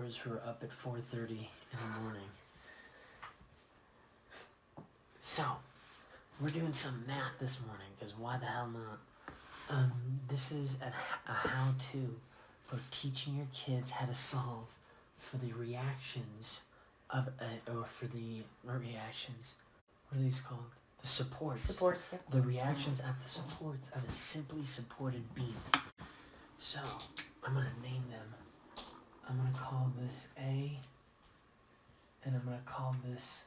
viewers who are up at 4:30 in the morning. So, we're doing some math this morning, because why the hell not? This is a how-to for teaching your kids how to solve for the reactions of, not reactions, what are these called? The supports. Supports, yeah. The reactions at the supports of a simply supported beam. So, I'm going to name them. I'm going to call this A, and I'm going to call this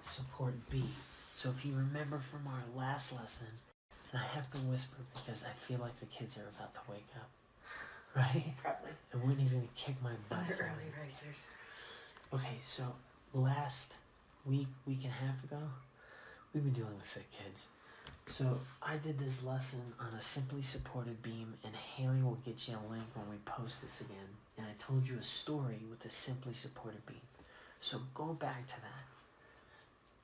support B. So if you remember from our last lesson, and I have to whisper because I feel like the kids are about to wake up, right? Probably. And Whitney's going to kick my butt. They're early risers. Okay, so last week and a half ago, we've been dealing with sick kids. So I did this lesson on a simply supported beam, and Haley will get you a link when we post this again. And I told you a story with a simply supported beam. So go back to that.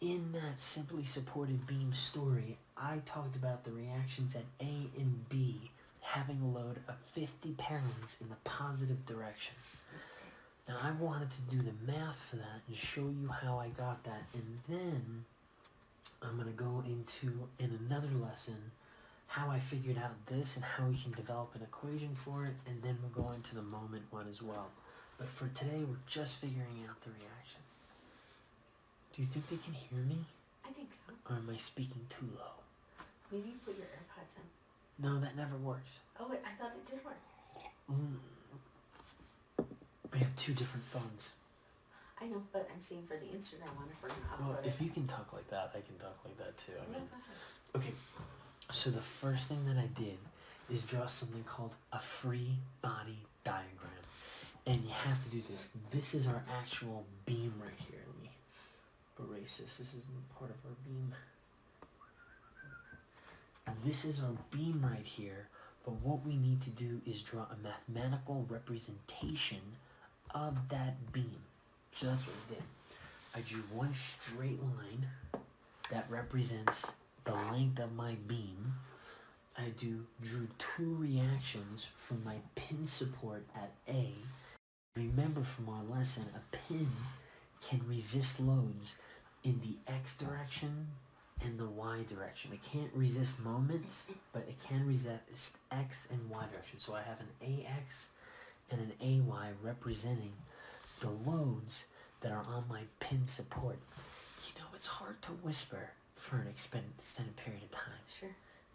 In that simply supported beam story, I talked about the reactions at A and B having a load of 50 pounds in the positive direction. Now I wanted to do the math for that and show you how I got that, and then I'm going to go into, in another lesson, how I figured out this and how we can develop an equation for it, and then we'll go into the moment one as well. But for today, we're just figuring out the reactions. Do you think they can hear me? I think so. Or am I speaking too low? Maybe you put your AirPods in. No, that never works. Oh wait, I thought it did work. We have two different phones. I know, but I'm saying for the Instagram one, if we're going to Well, upload if it. you can talk like that, I can talk like that too. I mean, go ahead. okay, so the first thing that I did is draw something called a free body diagram. And you have to do this. This is our actual beam right here. Let me erase this. This isn't part of our beam. This is our beam right here. But what we need to do is draw a mathematical representation of that beam. So that's what I did. I drew one straight line that represents the length of my beam. I drew two reactions from my pin support at A. Remember from our lesson, a pin can resist loads in the X direction and the Y direction. It can't resist moments, but it can resist X and Y direction. So I have an AX and an AY representing the loads that are on my pin support. You know, it's hard to whisper for an extended period of time. Sure.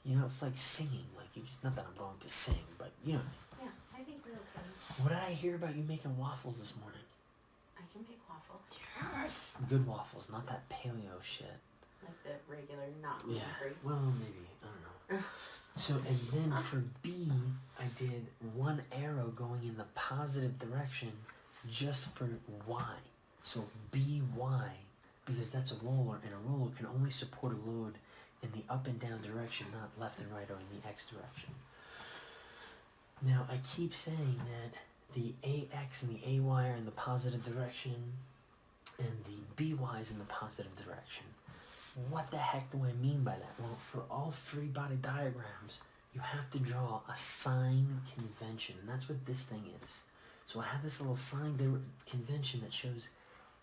You know, it's like singing. Like, you just, not that I'm going to sing, but you know. Yeah, I think we're okay. What did I hear about you making waffles this morning? I can make waffles. Yes. Good waffles, not that paleo shit. Like the regular, not gluten-free. Yeah, well, maybe. I don't know. So, and then for B, I did one arrow going in the positive direction just for Y. So BY, because that's a roller, and a roller can only support a load in the up and down direction, not left and right or in the X direction. Now, I keep saying that the AX and the AY are in the positive direction, and the BY is in the positive direction. What the heck do I mean by that? Well, for all free body diagrams, you have to draw a sign convention, and that's what this thing is. So I have this little sign convention that shows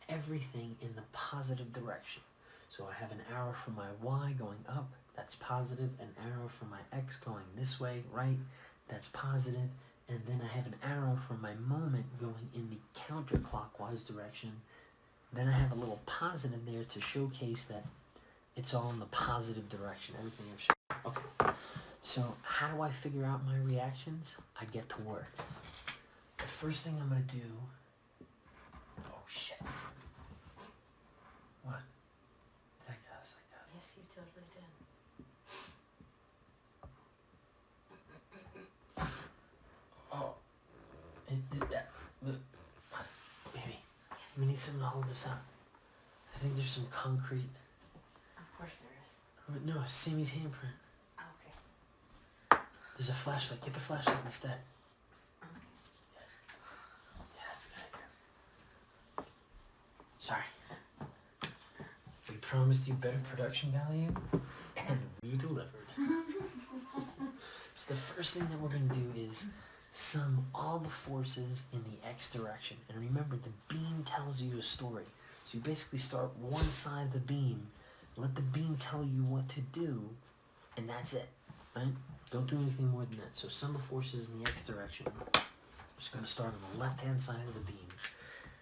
everything in the positive direction. So I have an arrow for my Y going up, that's positive, an arrow for my X going this way, right, that's positive, and then I have an arrow for my moment going in the counterclockwise direction. Then I have a little positive there to showcase that it's all in the positive direction, everything I've shown. Okay, so how do I figure out my reactions? I get to work. The first thing I'm going to do... Oh, shit. What? Did I cuss? I cuss. Yes, you totally did. Oh. Baby, Yes. we need something to hold this up. I think there's some concrete... Of course there is. No, Sammy's handprint. Okay. There's a flashlight. Get the flashlight instead. Okay. Yeah, that's a good idea. Sorry. We promised you better production value, and we delivered. So the first thing that we're going to do is sum all the forces in the x direction. And remember, the beam tells you a story. So you basically start one side of the beam, let the beam tell you what to do, and that's it, right? Don't do anything more than that. So sum of forces in the x direction. We're just going to start on the left-hand side of the beam.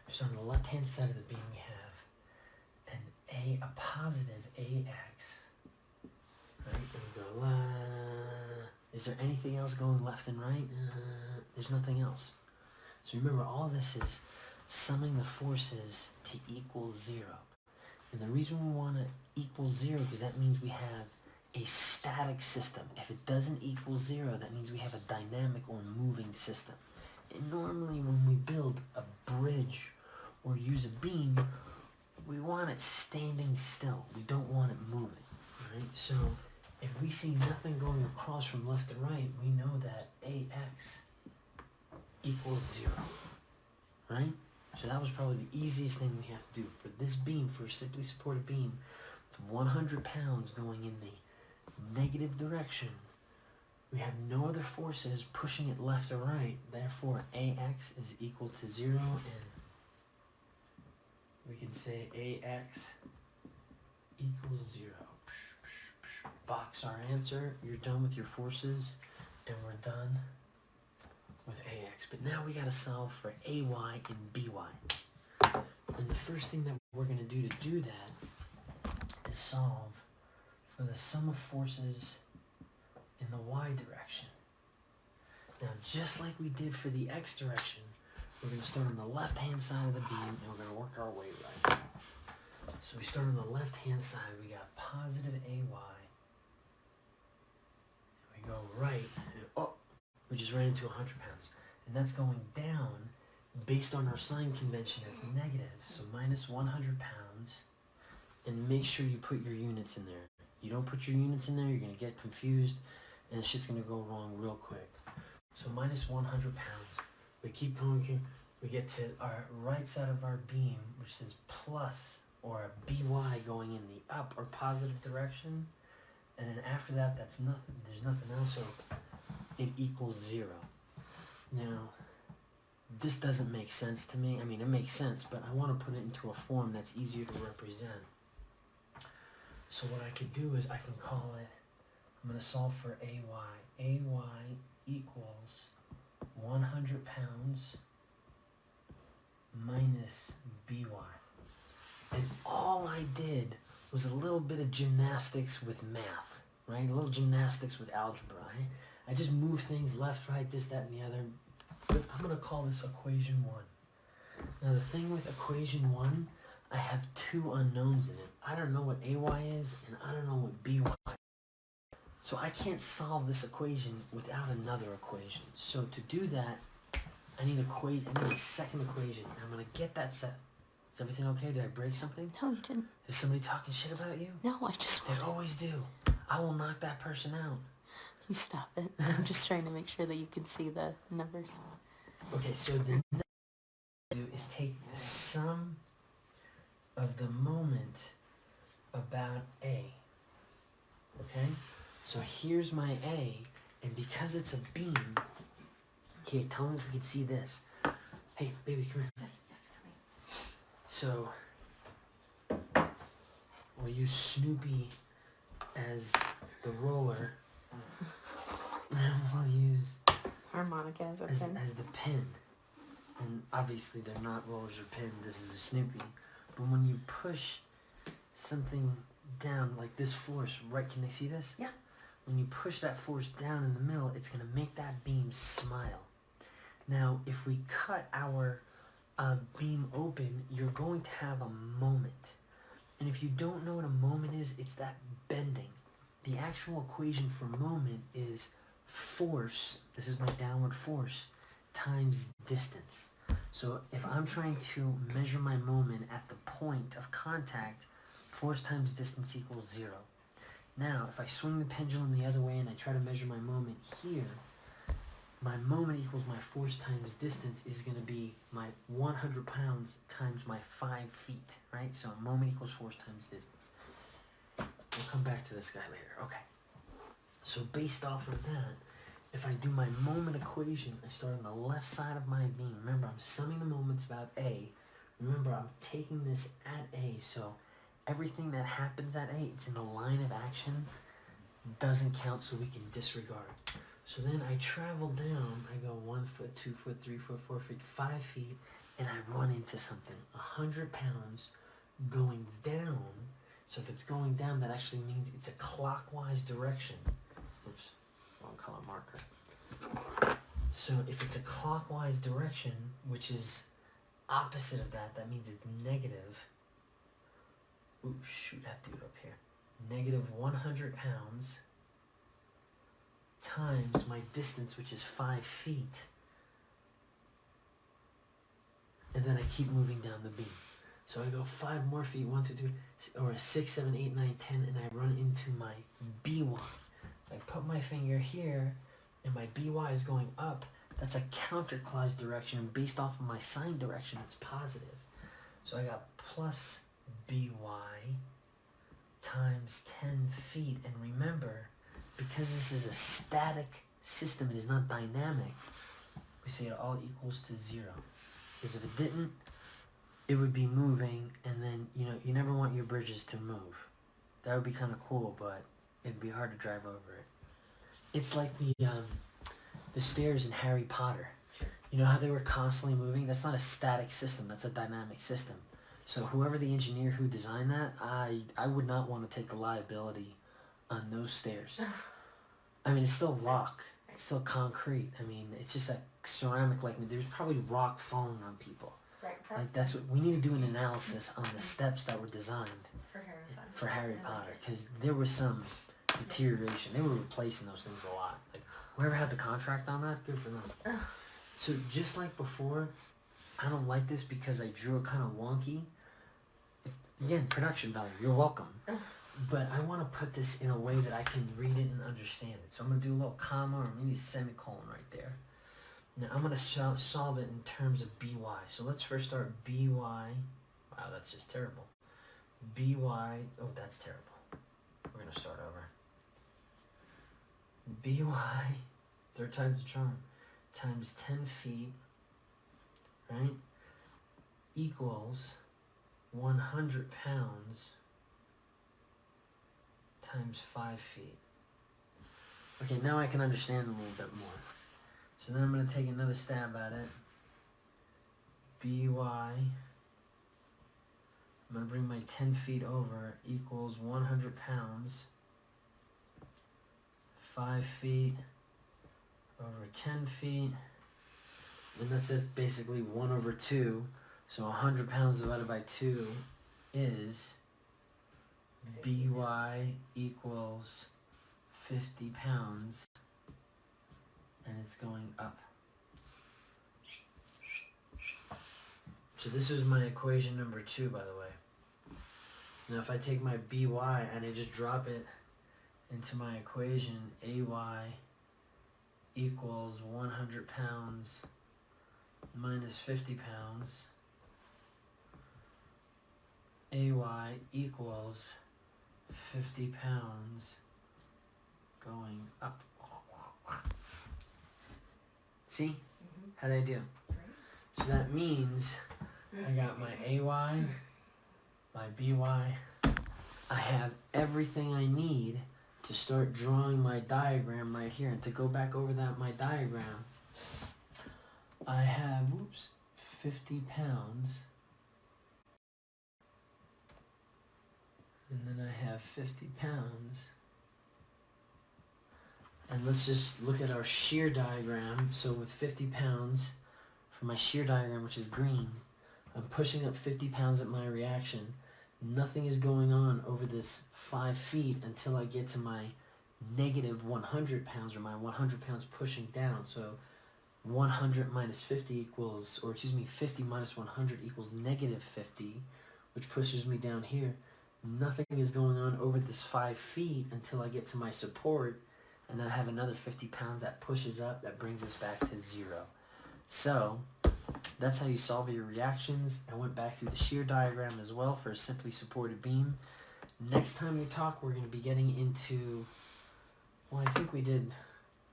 So on the left-hand side of the beam, we have a positive ax. Right? And we go, is there anything else going left and right? There's nothing else. So remember, all this is summing the forces to equal 0. And the reason we want to equal 0, because that means we have a static system. If it doesn't equal 0, that means we have a dynamic or moving system. And normally when we build a bridge or use a beam, we want it standing still. We don't want it moving, right? So if we see nothing going across from left to right, we know that ax equals 0, right? So that was probably the easiest thing we have to do. For this beam, for a simply supported beam, with 100 pounds going in the negative direction, we have no other forces pushing it left or right. Therefore, ax is equal to 0, and we can say ax equals 0. Box our answer. You're done with your forces, and we're done with ax. But now we got to solve for ay and by. And the first thing that we're going to do that is solve for the sum of forces in the y direction. Now, just like we did for the x direction, we're going to start on the left-hand side of the beam, and we're going to work our way right. So we start on the left-hand side. We got positive ay. And we go right, and we just ran into 100 pounds. And that's going down based on our sign convention. It's negative, so minus 100 pounds. And make sure you put your units in there. You don't put your units in there, you're going to get confused, and the shit's going to go wrong real quick. So minus 100 pounds. We keep going, we get to our right side of our beam, which says plus, or a by going in the up or positive direction. And then after that, that's nothing. There's nothing else, so it equals 0. Now, this doesn't make sense to me. I mean, it makes sense, but I want to put it into a form that's easier to represent. So what I could do is I can call it, I'm going to solve for ay. Ay equals 100 pounds minus by. And all I did was a little bit of gymnastics with math, right? A little gymnastics with algebra. I just moved things left, right, this, that, and the other. But I'm going to call this equation 1. Now the thing with equation 1, I have 2 unknowns in it. I don't know what ay is, and I don't know what by is. So I can't solve this equation without another equation. So to do that, I need a second equation. And I'm going to get that set. Is everything okay? Did I break something? No, you didn't. Is somebody talking shit about you? No, I just They always do. I will knock that person out. You stop it. I'm just trying to make sure that you can see the numbers. Okay, so the next thing to do is take the sum of the moment about A. Okay? So here's my A, and because it's a beam, here, tell me if we can see this. Hey, baby, come here. Yes, come here. So, we'll use Snoopy as the roller, and we'll use Harmonica as our as pin. the pin. And obviously they're not rollers or pin, this is a Snoopy. But when you push something down like this force, right, can they see this? Yeah. When you push that force down in the middle, it's going to make that beam smile. Now, if we cut our beam open, you're going to have a moment. And if you don't know what a moment is, it's that bending. The actual equation for moment is force, this is my downward force, times distance. So if I'm trying to measure my moment at the point of contact, force times distance equals 0. Now, if I swing the pendulum the other way and I try to measure my moment here, my moment equals my force times distance is going to be my 100 pounds times my 5 feet, right? So moment equals force times distance. We'll come back to this guy later. Okay. So based off of that, if I do my moment equation, I start on the left side of my beam. Remember, I'm summing the moments about A. Remember, I'm taking this at A, so everything that happens at A, it's in a line of action, doesn't count, so we can disregard. So then I travel down, I go 1 foot, 2 foot, 3 foot, 4 feet, 5 feet, and I run into something. 100 pounds going down. So if it's going down, that actually means it's a clockwise direction. Oops, wrong color marker. So if it's a clockwise direction, which is opposite of that, that means it's negative. Ooh, shoot, I have to do it up here. Negative 100 pounds times my distance, which is 5 feet. And then I keep moving down the beam. So I go 5 more feet, 1, 2, 3, or 6, 7, 8, 9, 10, and I run into my BY. I put my finger here, and my BY is going up. That's a counterclockwise direction. Based off of my sign direction, it's positive. So I got plus BY times 10 feet. And remember, because this is a static system, it is not dynamic, we say it all equals to 0. Because if it didn't, it would be moving, and then, you know, you never want your bridges to move. That would be kind of cool, but it'd be hard to drive over it. It's like the stairs in Harry Potter. Sure. You know how they were constantly moving? That's not a static system, that's a dynamic system. So whoever the engineer who designed that, I would not want to take the liability on those stairs. I mean, it's still rock. It's still concrete. I mean, it's just a ceramic, like, there's probably rock falling on people. Right. Like, that's what we need to do, an analysis on the steps that were designed For Harry Potter, because there was some deterioration. They were replacing those things a lot. Like, whoever had the contract on that, good for them. So just like before, I don't like this because I drew it kind of wonky. It's, again, production value. You're welcome. But I want to put this in a way that I can read it and understand it. So I'm going to do a little comma or maybe a semicolon right there. Now I'm going to solve it in terms of BY. So let's first start BY. Wow, that's just terrible. BY, oh, that's terrible. We're going to start over. BY, third time's the charm, times 10 feet, right, equals 100 pounds times 5 feet. Okay, now I can understand a little bit more. So then I'm going to take another stab at it. BY, I'm going to bring my 10 feet over, equals 100 pounds, 5 feet over 10 feet, and that's just basically 1 over 2. So 100 pounds divided by 2 is BY equals 50 pounds, and it's going up. So this is my equation number 2, by the way. Now if I take my BY and I just drop it into my equation, AY equals 100 pounds minus 50 pounds, AY equals 50 pounds going up. See? Mm-hmm. How'd I do? Right. So that means I got my AY, my BY. I have everything I need to start drawing my diagram right here. And to go back over that, my diagram, I have, 50 pounds. And then I have 50 pounds. And let's just look at our shear diagram. So with 50 pounds, for my shear diagram, which is green, I'm pushing up 50 pounds at my reaction. Nothing is going on over this 5 feet until I get to my negative 100 pounds, or my 100 pounds pushing down. So 100 minus 50 equals, or excuse me, 50 minus 100 equals negative 50, which pushes me down here. Nothing is going on over this 5 feet until I get to my support, and then I have another 50 pounds that pushes up, that brings us back to 0. So that's how you solve your reactions. I went back through the shear diagram as well for a simply supported beam. Next time we talk, we're going to be getting into, well, I think we did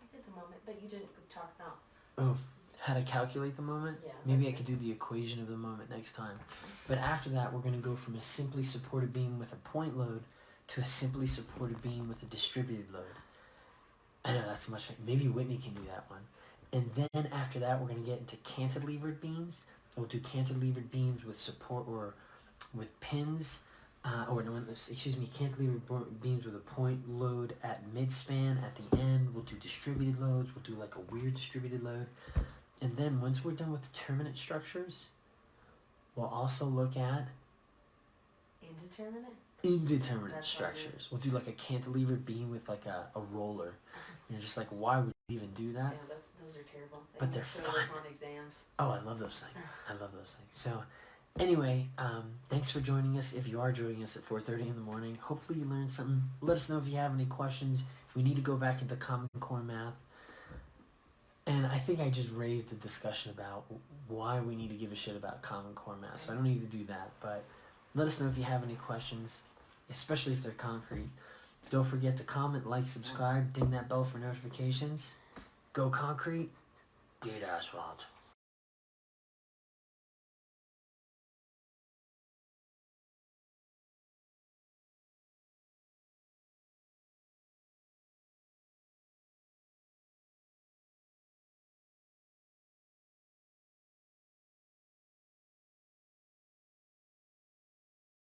I did the moment but you didn't talk about. Oh, how to calculate the moment? Yeah. Maybe I could do the equation of the moment next time. But after that, we're going to go from a simply supported beam with a point load to a simply supported beam with a distributed load. I know that's much. Maybe Whitney can do that one. And then after that, we're going to get into cantilevered beams. We'll do cantilevered beams with support or with pins. Cantilevered beams with a point load at midspan. At the end, we'll do distributed loads. We'll do like a weird distributed load. And then once we're done with determinate structures, we'll also look at indeterminate That's structures. We'll do like a cantilevered beam with like a roller. You're just like, why would you even do that? Yeah, those are terrible. But they're show fun. those on exams. Oh, I love those things. I love those things. So, anyway, thanks for joining us. If you are joining us at 4:30 in the morning, hopefully you learned something. Let us know if you have any questions. If we need to go back into Common Core math. And I think I just raised the discussion about why we need to give a shit about Common Core math. So I don't need to do that. But let us know if you have any questions, especially if they're concrete. Don't forget to comment, like, subscribe, ding that bell for notifications. Go concrete, get asphalt.